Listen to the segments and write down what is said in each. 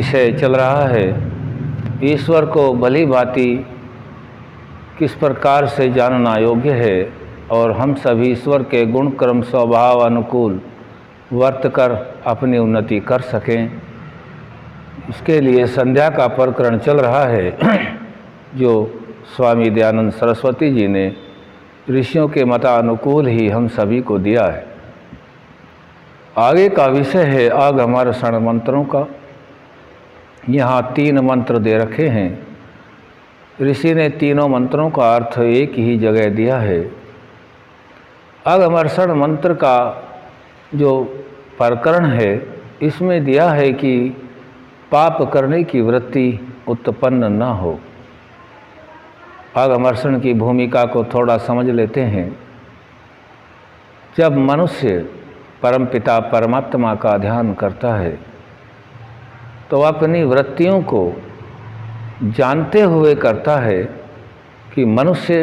विषय चल रहा है, ईश्वर को भली भांति किस प्रकार से जानना योग्य है और हम सभी ईश्वर के गुण कर्म स्वभाव अनुकूल वर्त कर अपनी उन्नति कर सकें। इसके लिए संध्या का प्रकरण चल रहा है जो स्वामी दयानंद सरस्वती जी ने ऋषियों के मतानुकूल ही हम सभी को दिया है। आगे का विषय है आगमर्षण मंत्रों का। यहाँ 3 मंत्र दे रखे हैं। ऋषि ने तीनों मंत्रों का अर्थ एक ही जगह दिया है। आगमर्षण मंत्र का जो प्रकरण है इसमें दिया है कि पाप करने की वृत्ति उत्पन्न न हो। आगमर्षण की भूमिका को थोड़ा समझ लेते हैं। जब मनुष्य परमपिता परमात्मा का ध्यान करता है तो अपनी वृत्तियों को जानते हुए करता है कि मनुष्य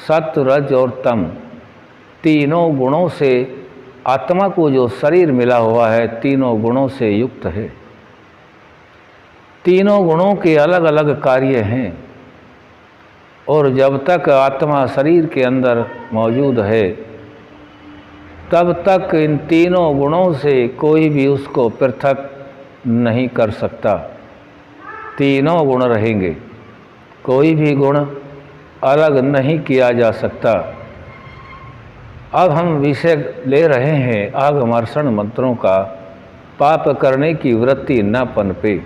सत्व रज और तम तीनों गुणों से आत्मा को जो शरीर मिला हुआ है तीनों गुणों से युक्त है। तीनों गुणों के अलग अलग कार्य हैं और जब तक आत्मा शरीर के अंदर मौजूद है तब तक इन तीनों गुणों से कोई भी उसको पृथक नहीं कर सकता। तीनों गुण रहेंगे, कोई भी गुण अलग नहीं किया जा सकता। अब हम विषय ले रहे हैं आगमर्षण मंत्रों का। पाप करने की वृत्ति न पनपे।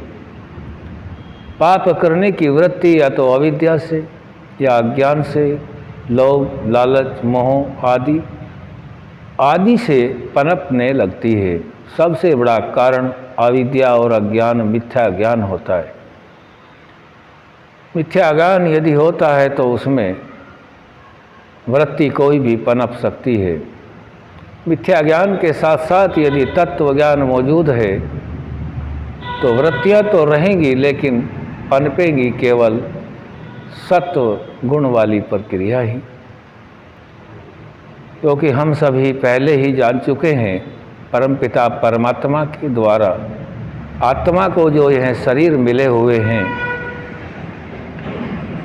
पाप करने की वृत्ति या तो अविद्या से या अज्ञान से, लोभ लालच मोह आदि से पनपने लगती है। सबसे बड़ा कारण अविद्या और अज्ञान मिथ्या ज्ञान होता है। मिथ्या ज्ञान यदि होता है तो उसमें वृत्ति कोई भी पनप सकती है। मिथ्या ज्ञान के साथ साथ यदि तत्व ज्ञान मौजूद है तो वृत्तियां तो रहेंगी लेकिन पनपेंगी केवल सत्व गुण वाली प्रक्रिया ही। क्योंकि हम सभी पहले ही जान चुके हैं परमपिता परमात्मा के द्वारा आत्मा को जो यह शरीर मिले हुए हैं,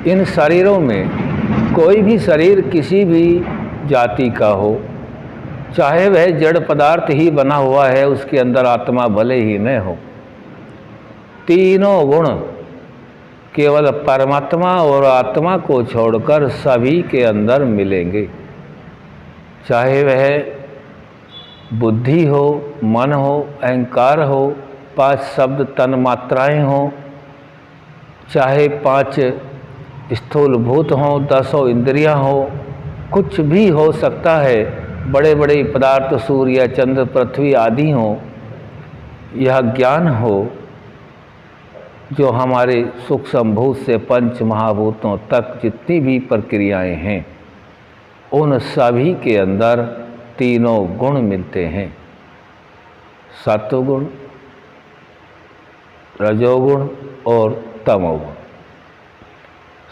इन शरीरों में कोई भी शरीर किसी भी जाति का हो, चाहे वह जड़ पदार्थ ही बना हुआ है, उसके अंदर आत्मा भले ही न हो, तीनों गुण केवल परमात्मा और आत्मा को छोड़कर सभी के अंदर मिलेंगे। चाहे वह बुद्धि हो, मन हो, अहंकार हो, 5 शब्द तन मात्राएं हो, चाहे 5 स्थूल भूत हों, 10 इंद्रियां हो, कुछ भी हो सकता है। बड़े बड़े पदार्थ सूर्य चंद्र पृथ्वी आदि हों, यह ज्ञान हो जो हमारे सूक्ष्म भूत से पंच महाभूतों तक जितनी भी प्रक्रियाएं हैं उन सभी के अंदर तीनों गुण मिलते हैं। सत्वगुण, रजोगुण और तमोगुण।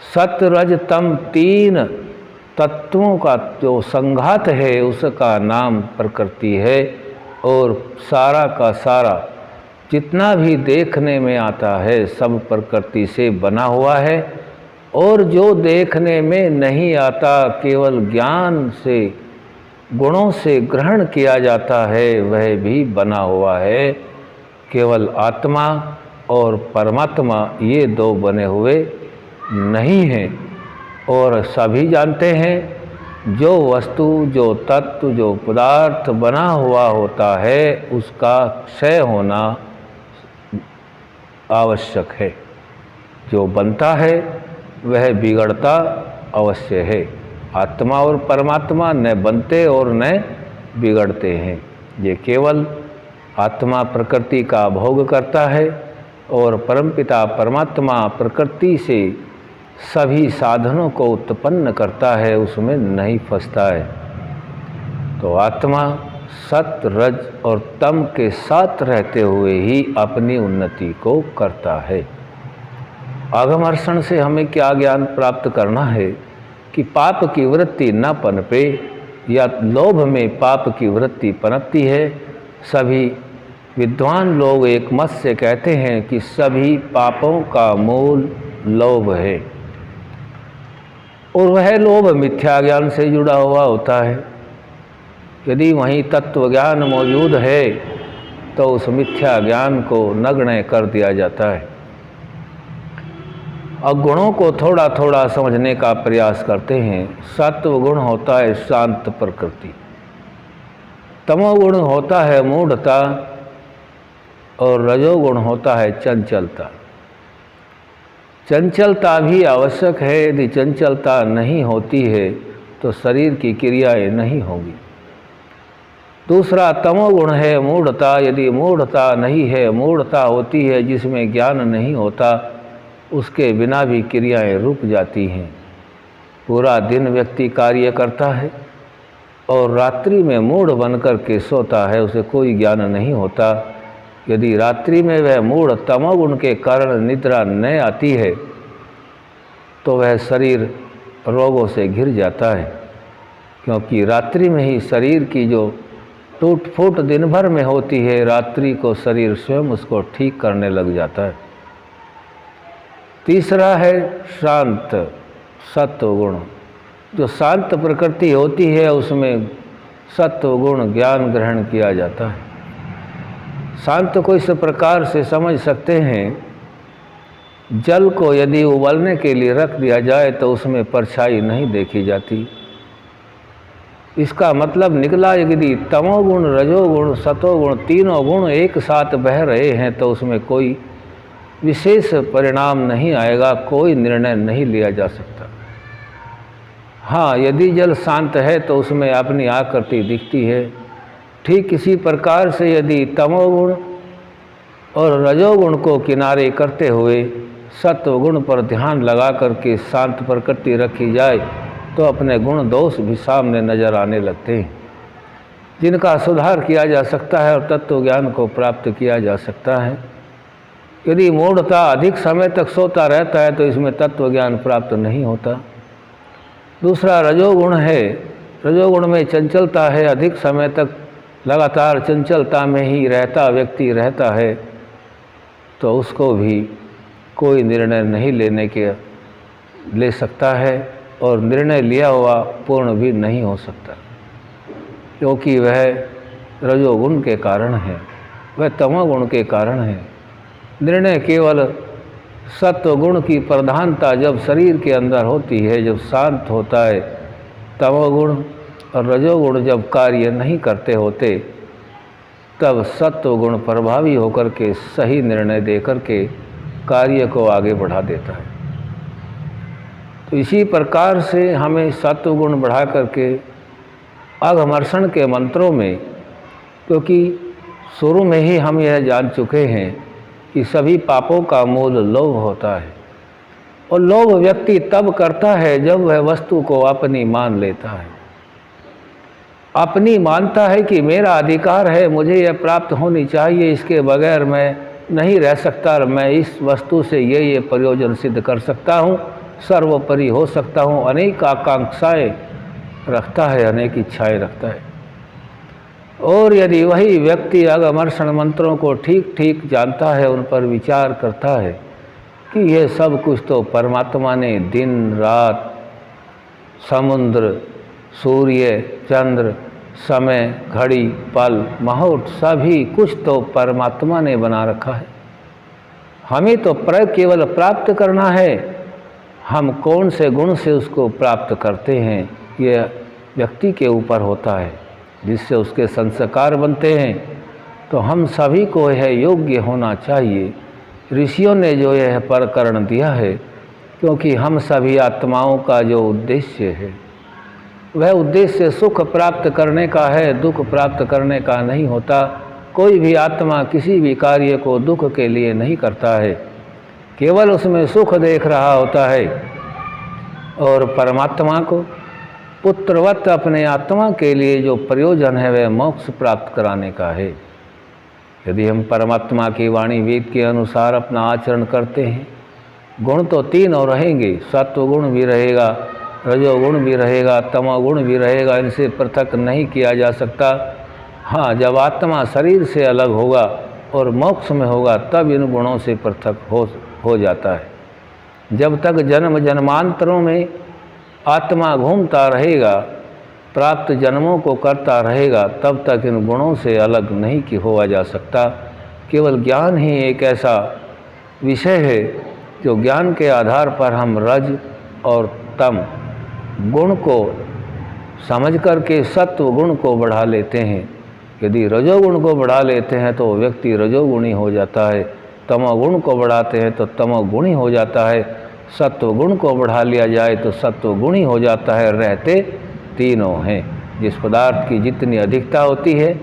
सत्व रज तम 3 तत्वों का जो संघात है उसका नाम प्रकृति है। और सारा का सारा जितना भी देखने में आता है सब प्रकृति से बना हुआ है। और जो देखने में नहीं आता केवल ज्ञान से गुणों से ग्रहण किया जाता है वह भी बना हुआ है। केवल आत्मा और परमात्मा ये 2 बने हुए नहीं हैं। और सभी जानते हैं जो वस्तु जो तत्व जो पदार्थ बना हुआ होता है उसका क्षय होना आवश्यक है। जो बनता है वह बिगड़ता अवश्य है। आत्मा और परमात्मा न बनते और न बिगड़ते हैं। ये केवल आत्मा प्रकृति का भोग करता है और परमपिता परमात्मा प्रकृति से सभी साधनों को उत्पन्न करता है, उसमें नहीं फंसता है। तो आत्मा सत्व रज और तम के साथ रहते हुए ही अपनी उन्नति को करता है। आगमर्षण से हमें क्या ज्ञान प्राप्त करना है कि पाप की वृत्ति न पनपे या लोभ में पाप की वृत्ति पनपती है। सभी विद्वान लोग एक मत से कहते हैं कि सभी पापों का मूल लोभ है, और वह लोभ मिथ्या ज्ञान से जुड़ा हुआ होता है। यदि वहीं तत्व ज्ञान मौजूद है तो उस मिथ्या ज्ञान को नगण्य कर दिया जाता है। अब गुणों को थोड़ा थोड़ा समझने का प्रयास करते हैं। सत्व गुण होता है शांत प्रकृति, तमोगुण होता है मूढ़ता, और रजोगुण होता है चंचलता। चंचलता भी आवश्यक है, यदि चंचलता नहीं होती है तो शरीर की क्रियाएं नहीं होगी। दूसरा तमोगुण है मूढ़ता, यदि मूढ़ता नहीं है, मूढ़ता होती है जिसमें ज्ञान नहीं होता, उसके बिना भी क्रियाएं रुक जाती हैं। पूरा दिन व्यक्ति कार्य करता है और रात्रि में मूढ़ बनकर के सोता है, उसे कोई ज्ञान नहीं होता। यदि रात्रि में वह मूढ़ तमोगुण के कारण निद्रा न आती है तो वह शरीर रोगों से घिर जाता है, क्योंकि रात्रि में ही शरीर की जो टूट फूट दिन भर में होती है, रात्रि को शरीर स्वयं उसको ठीक करने लग जाता है। तीसरा है शांत सत्व गुण। जो शांत प्रकृति होती है उसमें सत्व गुण ज्ञान ग्रहण किया जाता है। शांत को इस प्रकार से समझ सकते हैं, जल को यदि उबलने के लिए रख दिया जाए तो उसमें परछाई नहीं देखी जाती। इसका मतलब निकला, यदि तमोगुण रजोगुण सतोगुण तीनों गुण एक साथ बह रहे हैं तो उसमें कोई विशेष परिणाम नहीं आएगा, कोई निर्णय नहीं लिया जा सकता। हाँ, यदि जल शांत है तो उसमें अपनी आकृति दिखती है। ठीक इसी प्रकार से यदि तमोगुण और रजोगुण को किनारे करते हुए सत्वगुण पर ध्यान लगा करके शांत प्रकृति रखी जाए तो अपने गुण दोष भी सामने नजर आने लगते हैं, जिनका सुधार किया जा सकता है और तत्व ज्ञान को प्राप्त किया जा सकता है। यदि मूढ़ता अधिक समय तक सोता रहता है तो इसमें तत्व ज्ञान प्राप्त नहीं होता। दूसरा रजोगुण है, रजोगुण में चंचलता है, अधिक समय तक लगातार चंचलता में ही व्यक्ति रहता है तो उसको भी कोई निर्णय नहीं ले सकता है, और निर्णय लिया हुआ पूर्ण भी नहीं हो सकता, क्योंकि वह रजोगुण के कारण है, वह तमोगुण के कारण है। निर्णय केवल सत्वगुण की प्रधानता जब शरीर के अंदर होती है, जब शांत होता है, तमोगुण और रजोगुण जब कार्य नहीं करते होते, तब सत्वगुण प्रभावी होकर के सही निर्णय देकर के कार्य को आगे बढ़ा देता है। तो इसी प्रकार से हमें सत्वगुण बढ़ा करके अघमर्षण के मंत्रों में, क्योंकि शुरू में ही हम यह जान चुके हैं कि सभी पापों का मूल लोभ होता है, और लोभ व्यक्ति तब करता है जब वह वस्तु को अपनी मान लेता है, अपनी मानता है कि मेरा अधिकार है, मुझे यह प्राप्त होनी चाहिए, इसके बगैर मैं नहीं रह सकता, और मैं इस वस्तु से ये प्रयोजन सिद्ध कर सकता हूँ, सर्वोपरि हो सकता हूँ। अनेक आकांक्षाएं रखता है, अनेक इच्छाएं रखता है। और यदि वही व्यक्ति अघमर्षण मंत्रों को ठीक ठीक जानता है, उन पर विचार करता है कि यह सब कुछ तो परमात्मा ने दिन रात, समुद्र, सूर्य, चंद्र, समय, घड़ी, पल, मुहूर्त, सभी कुछ तो परमात्मा ने बना रखा है, हमें तो केवल प्राप्त करना है। हम कौन से गुण से उसको प्राप्त करते हैं, यह व्यक्ति के ऊपर होता है, जिससे उसके संस्कार बनते हैं। तो हम सभी को यह योग्य होना चाहिए। ऋषियों ने जो यह प्रकरण दिया है, क्योंकि हम सभी आत्माओं का जो उद्देश्य है वह उद्देश्य सुख प्राप्त करने का है, दुख प्राप्त करने का नहीं होता। कोई भी आत्मा किसी भी कार्य को दुख के लिए नहीं करता है, केवल उसमें सुख देख रहा होता है, और परमात्मा को पुत्रवत अपने आत्मा के लिए जो प्रयोजन है वह मोक्ष प्राप्त कराने का है। यदि हम परमात्मा की वाणी वेद के अनुसार अपना आचरण करते हैं, गुण तो तीनों रहेंगे, सत्वगुण भी रहेगा, रजोगुण भी रहेगा, तमोगुण भी रहेगा, इनसे पृथक नहीं किया जा सकता। हाँ, जब आत्मा शरीर से अलग होगा और मोक्ष में होगा तब इन गुणों से पृथक हो जाता है। जब तक जन्म जन्मांतरों में आत्मा घूमता रहेगा, प्राप्त जन्मों को करता रहेगा, तब तक इन गुणों से अलग नहीं कि हुआ जा सकता। केवल ज्ञान ही एक ऐसा विषय है जो ज्ञान के आधार पर हम रज और तम गुण को समझ करके सत्व गुण को बढ़ा लेते हैं। यदि रजोगुण को बढ़ा लेते हैं तो व्यक्ति रजोगुणी हो जाता है, तमोगुण को बढ़ाते हैं तो तमोगुणी हो जाता है, सत्व गुण को बढ़ा लिया जाए तो सत्व गुणी हो जाता है। रहते तीनों हैं। जिस पदार्थ की जितनी अधिकता होती है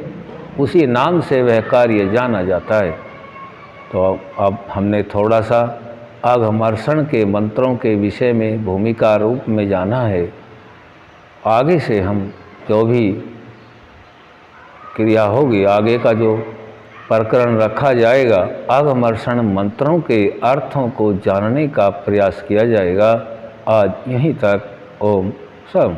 उसी नाम से वह कार्य जाना जाता है। तो अब हमने थोड़ा सा अघमर्षण के मंत्रों के विषय में भूमिका रूप में जाना है। आगे से हम जो भी क्रिया होगी, आगे का जो प्रकरण रखा जाएगा, अघमर्षण मंत्रों के अर्थों को जानने का प्रयास किया जाएगा। आज यहीं तक। ओम सम।